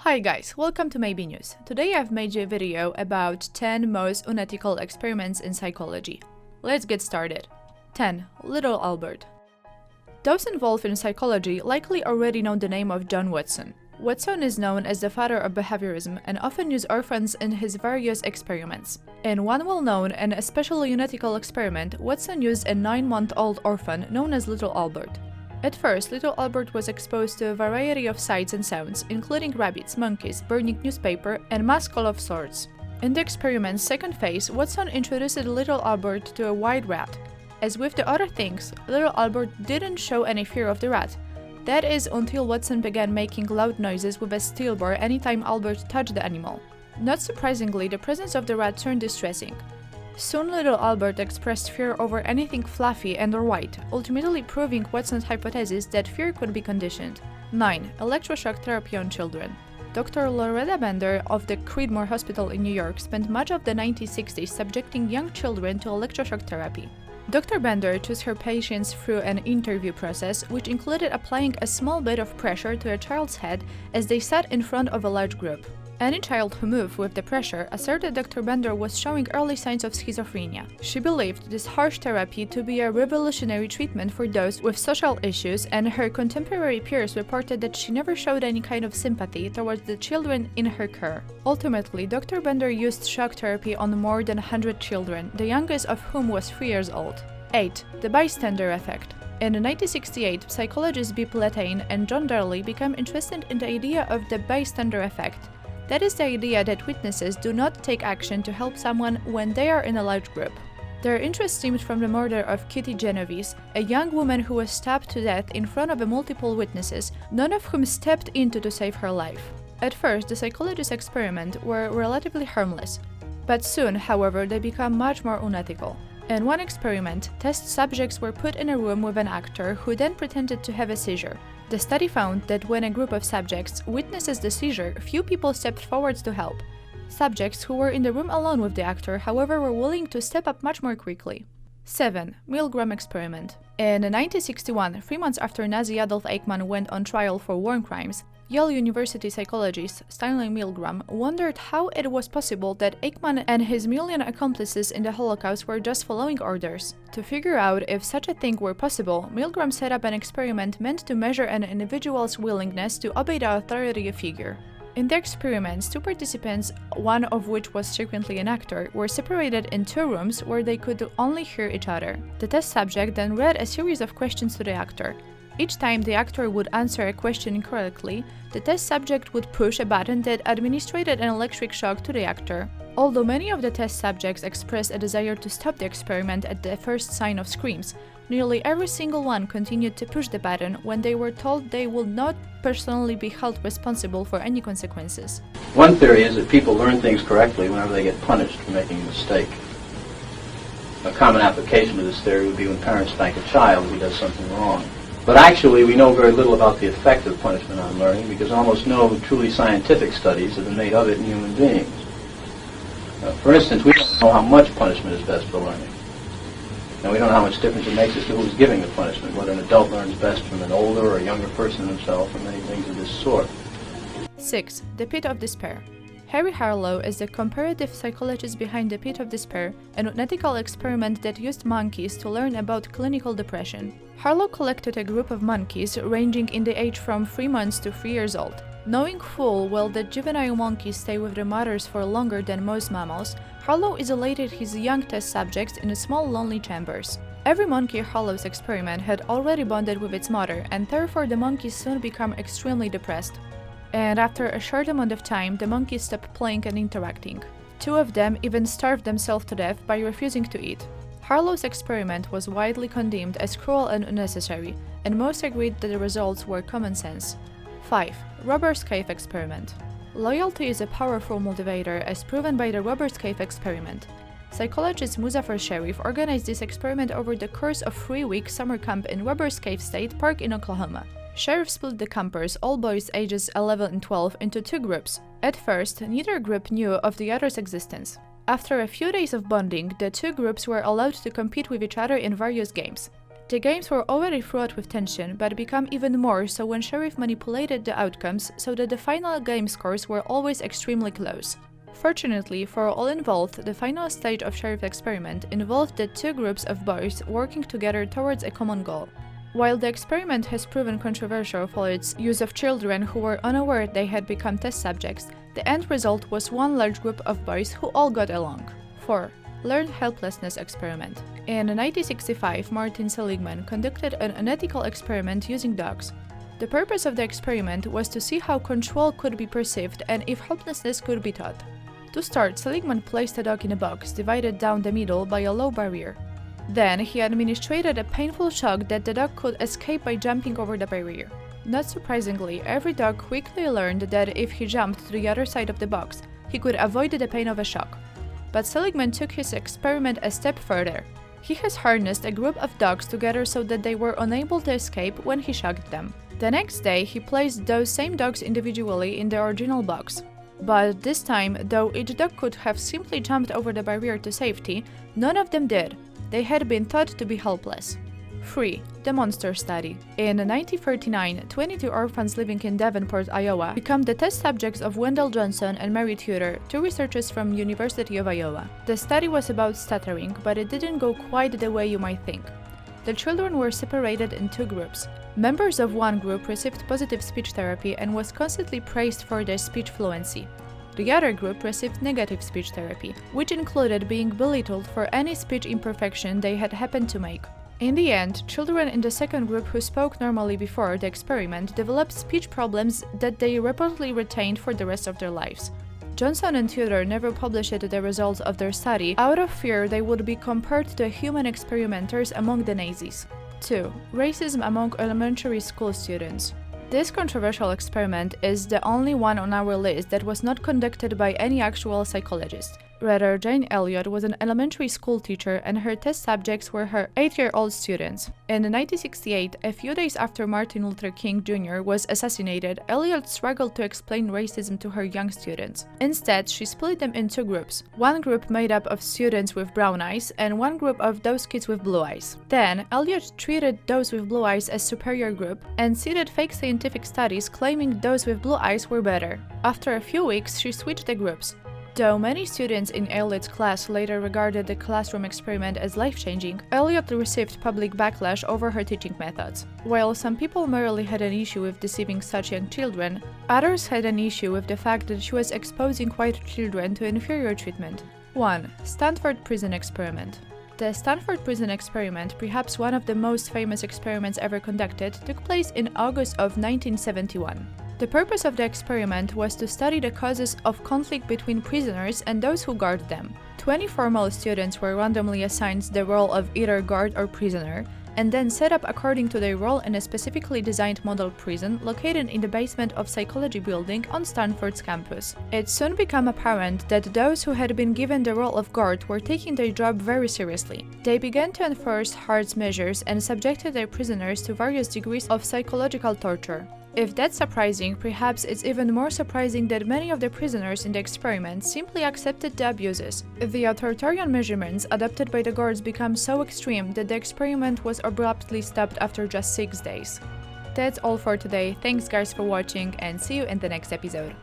Hi guys, welcome to Maybe News. Today I've made you a video about 10 most unethical experiments in psychology. Let's get started. 10. Little Albert. Those involved in psychology likely already know the name of John Watson. Watson is known as the father of behaviorism and often used orphans in his various experiments. In one well-known and especially unethical experiment, Watson used a 9-month-old orphan known as Little Albert. At first, Little Albert was exposed to a variety of sights and sounds, including rabbits, monkeys, burning newspaper, and mascot of sorts. In the experiment's second phase, Watson introduced Little Albert to a white rat. As with the other things, Little Albert didn't show any fear of the rat. That is until Watson began making loud noises with a steel bar anytime Albert touched the animal. Not surprisingly, the presence of the rat turned distressing. Soon Little Albert expressed fear over anything fluffy and or white, ultimately proving Watson's hypothesis that fear could be conditioned. 9. Electroshock Therapy on children. Dr. Loretta Bender of the Creedmoor Hospital in New York spent much of the 1960s subjecting young children to electroshock therapy. Dr. Bender chose her patients through an interview process, which included applying a small bit of pressure to a child's head as they sat in front of a large group. Any child who moved with the pressure asserted Dr. Bender was showing early signs of schizophrenia. She believed this harsh therapy to be a revolutionary treatment for those with social issues, and her contemporary peers reported that she never showed any kind of sympathy towards the children in her care. Ultimately, Dr. Bender used shock therapy on more than 100 children, the youngest of whom was 3 years old. 8. The bystander effect. In 1968, psychologists B. Platane and John Darley became interested in the idea of the bystander effect. That is the idea that witnesses do not take action to help someone when they are in a large group. Their interest stemmed from the murder of Kitty Genovese, a young woman who was stabbed to death in front of multiple witnesses, none of whom stepped in to save her life. At first, the psychologists' experiments were relatively harmless, but soon, however, they became much more unethical. In one experiment, test subjects were put in a room with an actor who then pretended to have a seizure. The study found that when a group of subjects witnesses the seizure, few people stepped forward to help. Subjects who were in the room alone with the actor, however, were willing to step up much more quickly. 7. Milgram experiment. In 1961, 3 months after Nazi Adolf Eichmann went on trial for war crimes, Yale University psychologist Stanley Milgram wondered how it was possible that Eichmann and his million accomplices in the Holocaust were just following orders. To figure out if such a thing were possible, Milgram set up an experiment meant to measure an individual's willingness to obey the authority figure. In the experiments, 2 participants, one of which was frequently an actor, were separated in 2 rooms where they could only hear each other. The test subject then read a series of questions to the actor. Each time the actor would answer a question incorrectly, the test subject would push a button that administered an electric shock to the actor. Although many of the test subjects expressed a desire to stop the experiment at the first sign of screams, nearly every single one continued to push the button when they were told they would not personally be held responsible for any consequences. One theory is that people learn things correctly whenever they get punished for making a mistake. A common application of this theory would be when parents spank a child who does something wrong. But actually, we know very little about the effect of punishment on learning because almost no truly scientific studies have been made of it in human beings. For instance, we don't know how much punishment is best for learning. And we don't know how much difference it makes as to who's giving the punishment, whether an adult learns best from an older or a younger person himself, and many things of this sort. 6. The Pit of Despair. Harry Harlow is the comparative psychologist behind the Pit of Despair, an unethical experiment that used monkeys to learn about clinical depression. Harlow collected a group of monkeys ranging in the age from 3 months to 3 years old. Knowing full well that juvenile monkeys stay with their mothers for longer than most mammals, Harlow isolated his young test subjects in small lonely chambers. Every monkey in Harlow's experiment had already bonded with its mother, and therefore the monkeys soon became extremely depressed. And after a short amount of time, the monkeys stopped playing and interacting. 2 of them even starved themselves to death by refusing to eat. Harlow's experiment was widely condemned as cruel and unnecessary, and most agreed that the results were common sense. 5. Robbers Cave experiment. Loyalty is a powerful motivator, as proven by the Robbers Cave experiment. Psychologist Muzaffar Sharif organized this experiment over the course of 3-week summer camp in Robbers Cave State Park in Oklahoma. Sharif split the campers, all boys ages 11 and 12, into 2 groups. At first, neither group knew of the other's existence. After a few days of bonding, the 2 groups were allowed to compete with each other in various games. The games were already fraught with tension, but became even more so when Sheriff manipulated the outcomes so that the final game scores were always extremely close. Fortunately for all involved, the final stage of Sheriff's experiment involved the two groups of boys working together towards a common goal. While the experiment has proven controversial for its use of children who were unaware they had become test subjects, the end result was one large group of boys who all got along. 4. Learned helplessness experiment. In 1965, Martin Seligman conducted an unethical experiment using dogs. The purpose of the experiment was to see how control could be perceived and if helplessness could be taught. To start, Seligman placed a dog in a box, divided down the middle by a low barrier. Then, he administered a painful shock that the dog could escape by jumping over the barrier. Not surprisingly, every dog quickly learned that if he jumped to the other side of the box, he could avoid the pain of a shock. But Seligman took his experiment a step further. He has harnessed a group of dogs together so that they were unable to escape when he shocked them. The next day, he placed those same dogs individually in the original box. But this time, though each dog could have simply jumped over the barrier to safety, none of them did. They had been thought to be helpless. 3. The Monster Study. In 1939, 22 orphans living in Davenport, Iowa, became the test subjects of Wendell Johnson and Mary Tudor, two researchers from University of Iowa. The study was about stuttering, but it didn't go quite the way you might think. The children were separated in two groups. Members of one group received positive speech therapy and was constantly praised for their speech fluency. The other group received negative speech therapy, which included being belittled for any speech imperfection they had happened to make. In the end, children in the second group who spoke normally before the experiment developed speech problems that they reportedly retained for the rest of their lives. Johnson and Tudor never published the results of their study out of fear they would be compared to human experimenters among the Nazis. 2. Racism among elementary school students. This controversial experiment is the only one on our list that was not conducted by any actual psychologist. Rather, Jane Elliott was an elementary school teacher and her test subjects were her 8-year-old students. In 1968, a few days after Martin Luther King Jr. was assassinated, Elliott struggled to explain racism to her young students. Instead, she split them in two groups. One group made up of students with brown eyes and one group of those kids with blue eyes. Then, Elliott treated those with blue eyes as superior group and cited fake scientific studies claiming those with blue eyes were better. After a few weeks, she switched the groups. Though many students in Elliott's class later regarded the classroom experiment as life-changing, Elliott received public backlash over her teaching methods. While some people merely had an issue with deceiving such young children, others had an issue with the fact that she was exposing white children to inferior treatment. 1. Stanford Prison Experiment. The Stanford Prison Experiment, perhaps one of the most famous experiments ever conducted, took place in August of 1971. The purpose of the experiment was to study the causes of conflict between prisoners and those who guard them. 20 formal students were randomly assigned the role of either guard or prisoner, and then set up according to their role in a specifically designed model prison located in the basement of Psychology Building on Stanford's campus. It soon became apparent that those who had been given the role of guard were taking their job very seriously. They began to enforce hard measures and subjected their prisoners to various degrees of psychological torture. If that's surprising, perhaps it's even more surprising that many of the prisoners in the experiment simply accepted the abuses. The authoritarian measurements adopted by the guards became so extreme that the experiment was abruptly stopped after just 6 days. That's all for today. Thanks guys for watching and see you in the next episode.